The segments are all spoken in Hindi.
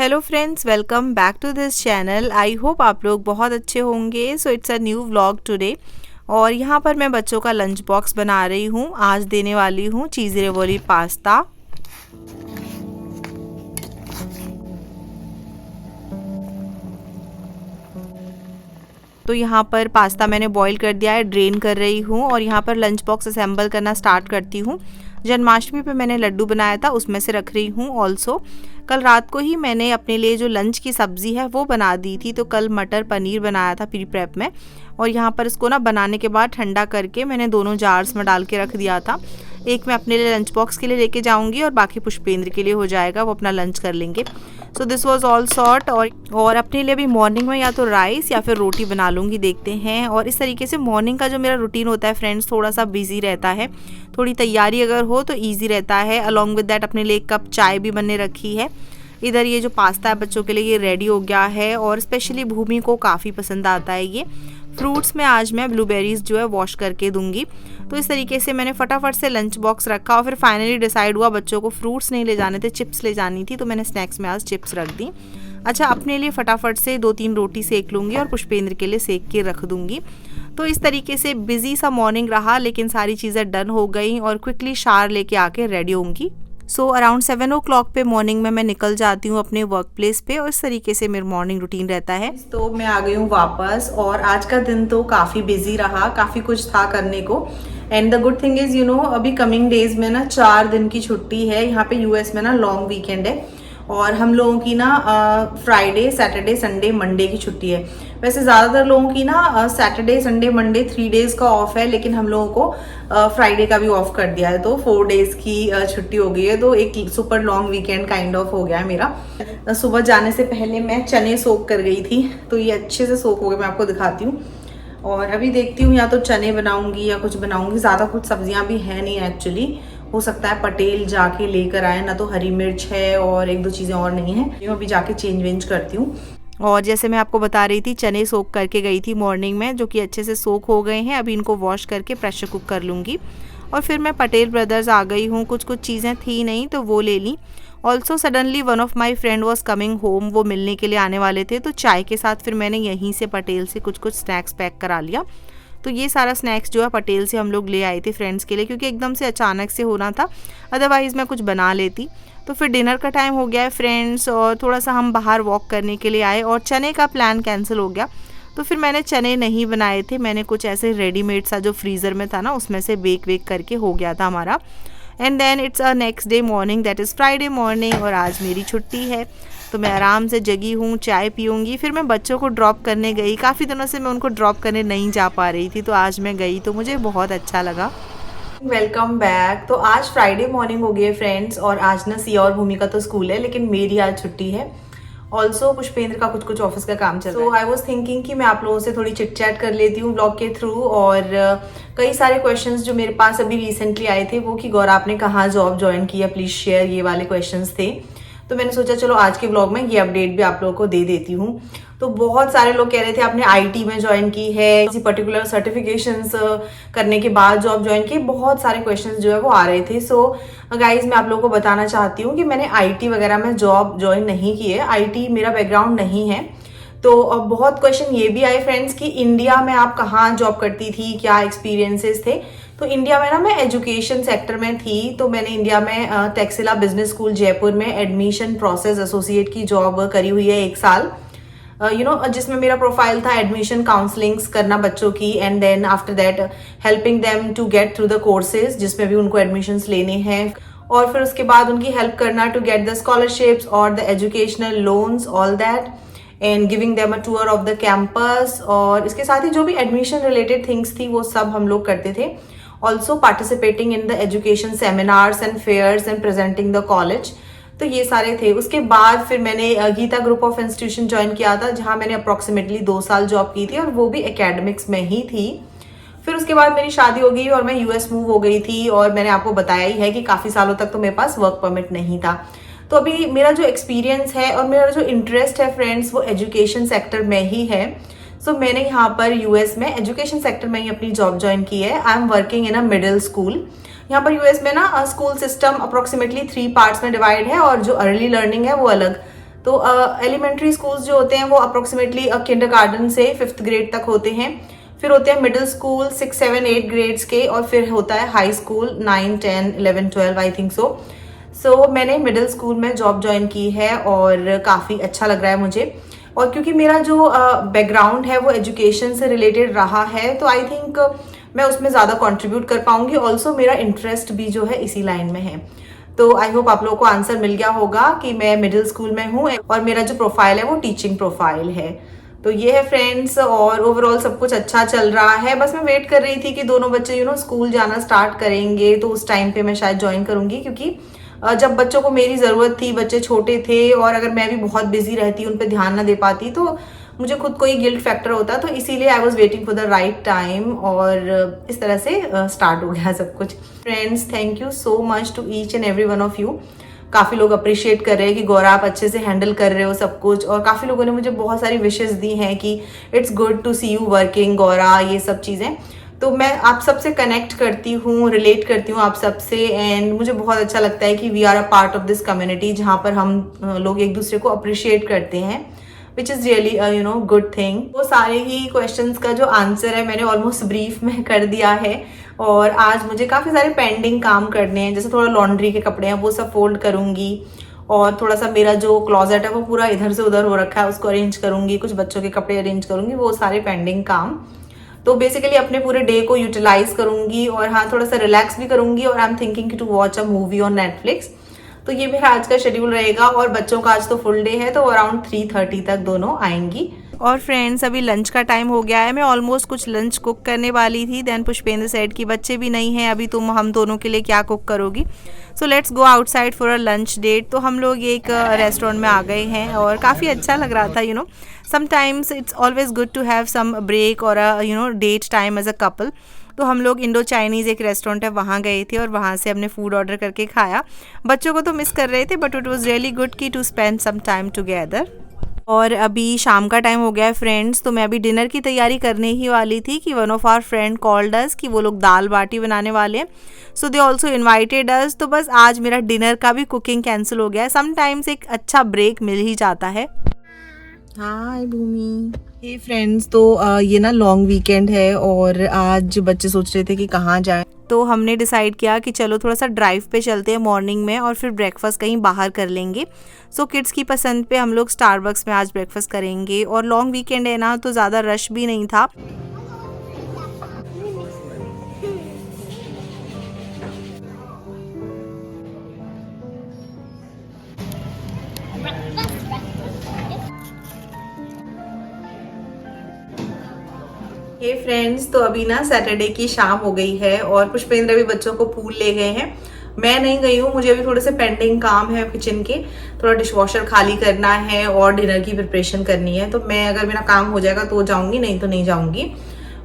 Hello friends, welcome back to this channel. I hope आप लोग बहुत अच्छे होंगे। So it's a new vlog today और यहाँ पर मैं बच्चों का लंच बॉक्स बना रही हूँ। आज देने वाली हूँ चीज़ रेवोली पास्ता। तो यहाँ पर पास्ता मैंने बॉईल कर दिया है, ड्रेन कर रही हूँ और यहाँ पर लंच बॉक्स असेंबल करना स्टार्ट करती हूँ। जन्माष्टमी पे मैंने लड्डू बनाया था, उसमें से रख रही हूँ। ऑल्सो कल रात को ही मैंने अपने लिए जो लंच की सब्ज़ी है वो बना दी थी, तो कल मटर पनीर बनाया था प्री प्रेप में। और यहाँ पर इसको ना बनाने के बाद ठंडा करके मैंने दोनों जार्स में डाल के रख दिया था। एक मैं अपने लिए लंच बॉक्स के लिए लेके जाऊंगी और बाकी पुष्पेंद्र के लिए हो जाएगा, वो अपना लंच कर लेंगे। So this was all sort. और अपने लिए भी मॉर्निंग में या तो राइस या फिर रोटी बना लूँगी, देखते हैं। और इस तरीके से मॉर्निंग का जो मेरा रूटीन होता है फ्रेंड्स, थोड़ा सा बिजी रहता है। थोड़ी तैयारी अगर हो तो ईजी रहता है। अलॉन्ग विद दैट अपने लिए एक कप चाय भी बनने रखी है। इधर ये जो पास्ता है बच्चों के लिए ये रेडी हो गया है और स्पेशली भूमि को काफ़ी पसंद आता है ये। फ्रूट्स में आज मैं ब्लूबेरीज जो है वॉश करके दूंगी। तो इस तरीके से मैंने फटाफट से लंच बॉक्स रखा और फिर फाइनली डिसाइड हुआ बच्चों को फ्रूट्स नहीं ले जाने थे, चिप्स ले जानी थी, तो मैंने स्नैक्स में आज चिप्स रख दी। अच्छा, अपने लिए फटाफट से 2-3 रोटी सेक लूँगी और पुष्पेंद्र के लिए सेक के रख दूँगी। तो इस तरीके से बिजी सा मॉर्निंग रहा, लेकिन सारी चीज़ें डन हो गई और क्विकली शावर लेके आके रेडी होंगी। सो अराउंड 7 o'clock पे मॉर्निंग में मैं निकल जाती हूँ अपने वर्क प्लेस पे और इस तरीके से मेरा मॉर्निंग रूटीन रहता है। तो मैं आ गई हूँ वापस और आज का दिन तो काफ़ी बिजी रहा, काफ़ी कुछ था करने को। And the good thing is अभी कमिंग डेज में ना 4 दिन की छुट्टी है। यहाँ पे यूएस में ना लॉन्ग वीकेंड है और हम लोगों की ना फ्राइडे, सैटरडे, संडे, मंडे की छुट्टी है। वैसे ज़्यादातर लोगों की ना सैटरडे, संडे, मंडे 3 डेज़ का ऑफ है, लेकिन हम लोगों को फ्राइडे का भी ऑफ कर दिया है, तो 4 डेज़ की छुट्टी हो गई है। तो एक super long weekend kind of हो गया है मेरा। सुबह जाने से पहले मैं चने सोक कर गई थी, तो ये अच्छे से सोक हो गए, मैं आपको दिखाती हूँ। और अभी देखती हूँ या तो चने बनाऊंगी या कुछ बनाऊंगी। ज़्यादा कुछ सब्जियाँ भी है नहीं एक्चुअली। हो सकता है पटेल जाके लेकर आए, ना तो हरी मिर्च है और 1-2 चीज़ें और नहीं है। मैं अभी जाके चेंज वेंज करती हूँ। और जैसे मैं आपको बता रही थी, चने सोक करके गई थी मॉर्निंग में, जो कि अच्छे से सोक हो गए हैं। अभी इनको वॉश करके प्रेशर कुक कर लूँगी। और फिर मैं पटेल ब्रदर्स आ गई हूँ। कुछ चीज़ें थी नहीं तो वो ले ली। Also suddenly one of my friend was coming home, वो मिलने के लिए आने वाले थे, तो चाय के साथ फिर मैंने यहीं से पटेल से कुछ स्नैक्स पैक करा लिया। तो ये सारा स्नैक्स जो है पटेल से हम लोग ले आए थे फ्रेंड्स के लिए, क्योंकि एकदम से अचानक से होना था, अदरवाइज़ मैं कुछ बना लेती। तो फिर डिनर का टाइम हो गया है फ्रेंड्स और थोड़ा सा हम बाहर वॉक करने के लिए आए और चने का प्लान कैंसिल हो गया। तो फिर मैंने चने नहीं बनाए थे, मैंने कुछ ऐसे रेडीमेड सा जो फ्रीज़र में था ना उसमें से बेक करके हो गया था हमारा। And then it's a next day morning, that is Friday morning, और आज मेरी छुट्टी है। तो मैं आराम से जगी हूँ, चाय पीऊँगी। फिर मैं बच्चों को ड्रॉप करने गई। काफ़ी दिनों से मैं उनको ड्रॉप करने नहीं जा पा रही थी, तो आज मैं गई तो मुझे बहुत अच्छा लगा। Welcome back. तो आज फ्राइडे मॉर्निंग हो गई है फ्रेंड्स और आज ना सिया और भूमि का तो स्कूल है, लेकिन मेरी आज छुट्टी है। ऑल्सो पुष्पेंद्र का कुछ ऑफिस का काम चल रहा है। तो आई वॉज थिंकिंग कि मैं आप लोगों से थोड़ी चिट चैट कर लेती हूँ ब्लॉग के थ्रू। और कई सारे क्वेश्चंस जो मेरे पास अभी रिसेंटली आए थे, वो कि गौरा आपने कहाँ जॉब ज्वाइन किया, प्लीज़ शेयर, ये वाले क्वेश्चंस थे। तो मैंने सोचा चलो आज के ब्लॉग में ये अपडेट भी आप लोगों को दे देती हूँ। तो बहुत सारे लोग कह रहे थे आपने आईटी में ज्वाइन की है, किसी पर्टिकुलर सर्टिफिकेशंस करने के बाद जॉब ज्वाइन की। बहुत सारे क्वेश्चंस जो है वो आ रहे थे। सो गाइज मैं आप लोगों को बताना चाहती हूँ कि मैंने आईटी वगैरह में जॉब ज्वाइन नहीं की है। आईटी मेरा बैकग्राउंड नहीं है। तो अब बहुत क्वेश्चन ये भी आए फ्रेंड्स कि इंडिया में आप कहाँ जॉब करती थी, क्या एक्सपीरियंसेस थे। तो इंडिया में ना मैं एजुकेशन सेक्टर में थी। तो मैंने इंडिया में टेक्सिला बिजनेस स्कूल जयपुर में एडमिशन प्रोसेस एसोसिएट की जॉब करी हुई है 1 साल, जिसमें मेरा प्रोफाइल था एडमिशन काउंसलिंग्स करना बच्चों की, and then after that helping them to get through the courses जिसमें भी उनको एडमिशन्स लेने हैं, और फिर उसके बाद उनकी हेल्प करना टू गेट द स्कॉलरशिप्स और the educational loans, all that, and giving them a tour of the campus. और इसके साथ ही जो भी एडमिशन रिलेटेड थिंग्स थी वो सब हम लोग करते थे। Also participating in the education seminars and fairs and presenting the college. तो ये सारे थे। उसके बाद फिर मैंने Geeta group of institution join किया था, जहाँ मैंने अप्रॉक्सीमेटली 2 साल जॉब की थी और वो भी एकेडमिक्स में ही थी। फिर उसके बाद मेरी शादी हो गई और मैं यूएस मूव हो गई थी, और मैंने आपको बताया ही है कि काफ़ी सालों तक तो मेरे पास वर्क परमिट नहीं था। तो अभी मेरा जो एक्सपीरियंस है और मेरा जो इंटरेस्ट है फ्रेंड्स, वो एजुकेशन सेक्टर में ही है। सो मैंने यहाँ पर यूएस में एजुकेशन सेक्टर में ही अपनी जॉब ज्वाइन की है। I am working in a middle school. यहाँ पर यूएस में ना स्कूल सिस्टम अप्रोक्सीमेटली 3 पार्ट्स में डिवाइड है और जो अर्ली लर्निंग है वो अलग। तो एलिमेंट्री स्कूल्स जो होते हैं वो अप्रोक्सीमेटली किंडरगार्टन से 5th ग्रेड तक होते हैं, फिर होते हैं मिडिल स्कूल 6, 7, 8 ग्रेड्स के, और फिर होता है high school 9, 10, 11, 12 I think so मैंने मिडिल स्कूल में जॉब ज्वाइन की है और काफ़ी अच्छा लग रहा है मुझे। और क्योंकि मेरा जो बैकग्राउंड है वो एजुकेशन से रिलेटेड रहा है, तो आई थिंक मैं उसमें ज़्यादा कंट्रीब्यूट कर पाऊंगी। ऑल्सो मेरा इंटरेस्ट भी जो है इसी लाइन में है। तो आई होप आप लोगों को आंसर मिल गया होगा कि मैं मिडिल स्कूल में हूँ और मेरा जो प्रोफाइल है वो टीचिंग प्रोफाइल है। तो ये है फ्रेंड्स, और ओवरऑल सब कुछ अच्छा चल रहा है। बस मैं वेट कर रही थी कि दोनों बच्चे स्कूल जाना स्टार्ट करेंगे, तो उस टाइम पे मैं शायद ज्वाइन करूंगी, क्योंकि जब बच्चों को मेरी ज़रूरत थी, बच्चे छोटे थे, और अगर मैं भी बहुत बिजी रहती, उन पर ध्यान ना दे पाती, तो मुझे खुद को ही गिल्ट फैक्टर होता। तो इसीलिए I was waiting for the right time, और इस तरह से स्टार्ट हो गया सब कुछ। Friends, thank you so much to each and every one of you. काफ़ी लोग अप्रिशिएट कर रहे हैं कि गौरा आप अच्छे से हैंडल कर रहे हो सब कुछ, और काफ़ी लोगों ने मुझे बहुत सारी विशेस दी हैं कि it's good to see you working Gaura, ये सब चीज़ें। तो मैं आप सबसे कनेक्ट करती हूँ, रिलेट करती हूँ आप सबसे, एंड मुझे बहुत अच्छा लगता है कि we are a part of this community, जहाँ पर हम लोग एक दूसरे को अप्रिशिएट करते हैं, which is really good thing. वो सारे ही क्वेश्चंस का जो आंसर है मैंने ऑलमोस्ट ब्रीफ में कर दिया है, और आज मुझे काफ़ी सारे पेंडिंग काम करने हैं, जैसे थोड़ा लॉन्ड्री के कपड़े हैं वो सब फोल्ड करूँगी, और थोड़ा सा मेरा जो क्लॉजेट है वो पूरा इधर से उधर हो रखा है उसको अरेंज करूँगी, कुछ बच्चों के कपड़े अरेंज करूँगी, वो सारे पेंडिंग काम। तो बेसिकली अपने पूरे डे को यूटिलाइज करूँगी, और हाँ थोड़ा सा रिलैक्स भी करूँगी, और I am thinking to watch a movie on Netflix. तो ये मेरा आज का शेड्यूल रहेगा, और बच्चों का आज तो फुल डे है, तो अराउंड 3:30 तक दोनों आएंगी। और फ्रेंड्स, अभी लंच का टाइम हो गया है, मैं ऑलमोस्ट कुछ लंच कुक करने वाली थी, देन पुष्पेंद्र सेड कि बच्चे भी नहीं हैं अभी, तुम हम दोनों के लिए क्या कुक करोगी। So let's go outside for a lunch date. तो हम लोग एक रेस्टोरेंट में आ गए हैं, और काफ़ी अच्छा लग रहा था। Sometimes it's always good to have some break और date time as a couple. तो हम लोग इंडो चाइनीज़ एक रेस्टोरेंट है वहाँ गए थे, और वहाँ से हमने फूड ऑर्डर करके खाया। बच्चों को तो मिस कर रहे थे, but it was really good की to spend some time together. और अभी शाम का टाइम हो गया है फ्रेंड्स, तो मैं अभी डिनर की तैयारी करने ही वाली थी कि one of our friend called us कि वो लोग दाल बाटी बनाने वाले हैं, सो दे ऑल्सो इन्वाइटेड अस। तो बस आज मेरा डिनर का भी कुकिंग कैंसिल हो गया है। समटाइम्स एक अच्छा ब्रेक मिल ही जाता है। हाय भूमि। हे फ्रेंड्स, तो ये ना लॉन्ग वीकेंड है, और आज बच्चे सोच रहे थे कि कहाँ जाएं, तो हमने डिसाइड किया कि चलो थोड़ा सा ड्राइव पे चलते हैं मॉर्निंग में, और फिर ब्रेकफास्ट कहीं बाहर कर लेंगे। सो किड्स की पसंद पे हम लोग स्टारबक्स में आज ब्रेकफास्ट करेंगे, और लॉन्ग वीकेंड है ना, तो ज़्यादा रश भी नहीं था। हे फ्रेंड्स, तो अभी ना सैटरडे की शाम हो गई है, और पुष्पेंद्र भी बच्चों को पूल ले गए हैं। मैं नहीं गई हूँ, मुझे अभी थोड़े से पेंडिंग काम है किचन के, थोड़ा डिशवॉशर खाली करना है और डिनर की प्रिपरेशन करनी है। तो मैं, अगर मेरा काम हो जाएगा तो जाऊंगी, नहीं तो नहीं जाऊंगी।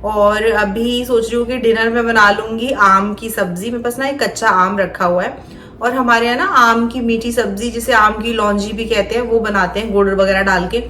और अभी सोच रही हूँ कि डिनर में बना लूंगी आम की सब्जी। मेरे पास ना एक कच्चा आम रखा हुआ है, और हमारे यहाँ ना आम की मीठी सब्जी, जिसे आम की लौंजी भी कहते हैं, वो बनाते हैं गुड़ वगैरह डाल के,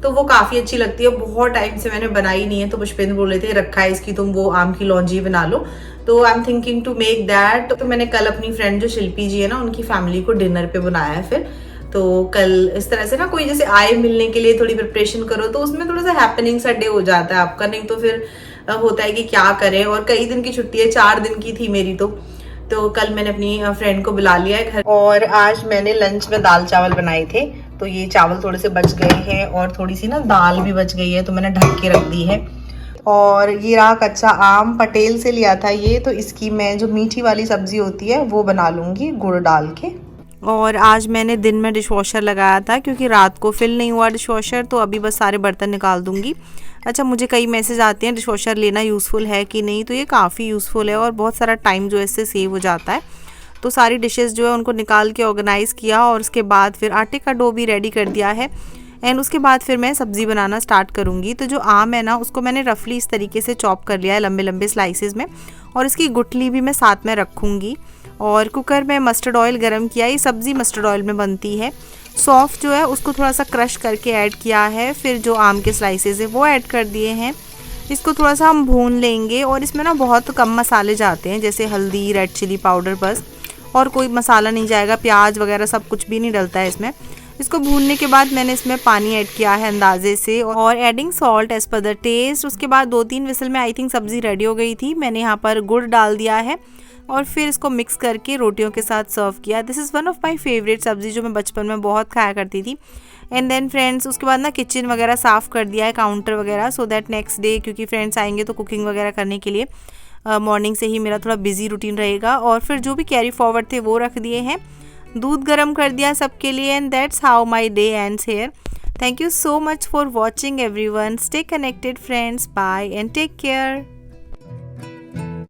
तो वो काफ़ी अच्छी लगती है। बहुत टाइम से मैंने बनाई नहीं है, तो पुष्पेंद्र बोल रहे थे रखा है इसकी, तुम वो आम की लौंजी बना लो। तो I am thinking to make that. तो मैंने कल अपनी फ्रेंड जो शिल्पी जी है ना, उनकी फैमिली को डिनर पे बुलाया है फिर। तो कल इस तरह से ना, कोई जैसे आए मिलने के लिए थोड़ी प्रिपरेशन करो, तो उसमें थोड़ा सा हैपनिंग सा डे हो जाता है आपका, नहीं तो फिर होता है कि क्या करें। और कई दिन की छुट्टी है, 4 दिन की थी मेरी तो कल मैंने अपनी फ्रेंड को बुला लिया है घर। और आज मैंने लंच में दाल चावल बनाए थे, तो ये चावल थोड़े से बच गए हैं, और थोड़ी सी ना दाल भी बच गई है, तो मैंने ढक के रख दी है। और ये रहा कच्चा आम, पटेल से लिया था ये, तो इसकी मैं जो मीठी वाली सब्जी होती है वो बना लूँगी गुड़ डाल के। और आज मैंने दिन में डिशवॉशर लगाया था, क्योंकि रात को फिल नहीं हुआ डिशवॉशर, तो अभी बस सारे बर्तन निकाल दूंगी। अच्छा, मुझे कई मैसेज आते हैं डिशवॉशर लेना यूज़फुल है कि नहीं, तो ये काफ़ी यूज़फुल है, और बहुत सारा टाइम जो है इससे सेव हो जाता है। तो सारी डिशेस जो है उनको निकाल के ऑर्गेनाइज़ किया, और उसके बाद फिर आटे का डो भी रेडी कर दिया है, एंड उसके बाद फिर मैं सब्ज़ी बनाना स्टार्ट करूँगी। तो जो आम है ना, उसको मैंने रफली इस तरीके से चॉप कर लिया है लंबे लंबे स्लाइसेस में, और इसकी गुठली भी मैं साथ में रखूँगी। और कुकर में मस्टर्ड ऑयल गरम किया, ये सब्ज़ी मस्टर्ड ऑयल में बनती है। सौंफ जो है उसको थोड़ा सा क्रश करके ऐड किया है, फिर जो आम के स्लाइसेस है वो ऐड कर दिए हैं। इसको थोड़ा सा हम भून लेंगे, और इसमें ना बहुत कम मसाले जाते हैं, जैसे हल्दी, रेड चिली पाउडर, बस, और कोई मसाला नहीं जाएगा, प्याज वगैरह सब कुछ भी नहीं डलता है इसमें। इसको भूनने के बाद मैंने इसमें पानी ऐड किया है अंदाजे से और adding salt as per the taste. उसके बाद 2-3 विसल में आई थिंक सब्जी रेडी हो गई थी। मैंने यहाँ पर गुड़ डाल दिया है और फिर इसको मिक्स करके रोटियों के साथ सर्व किया। This is one of my favourite सब्जी जो मैं बचपन में बहुत खाया करती थी। एंड देन फ्रेंड्स उसके बाद ना किचन वगैरह साफ़ कर दिया है, काउंटर वगैरह, सो दैट नेक्स्ट डे क्योंकि फ्रेंड्स आएंगे तो कुकिंग वगैरह करने के लिए मॉर्निंग से ही मेरा थोड़ा बिजी रूटीन रहेगा। और फिर जो भी कैरी फॉरवर्ड थे वो रख दिए हैं, दूध गर्म कर दिया सबके लिए। And that's how my day ends here. Thank you so much for watching everyone. Stay connected friends. Bye and take care.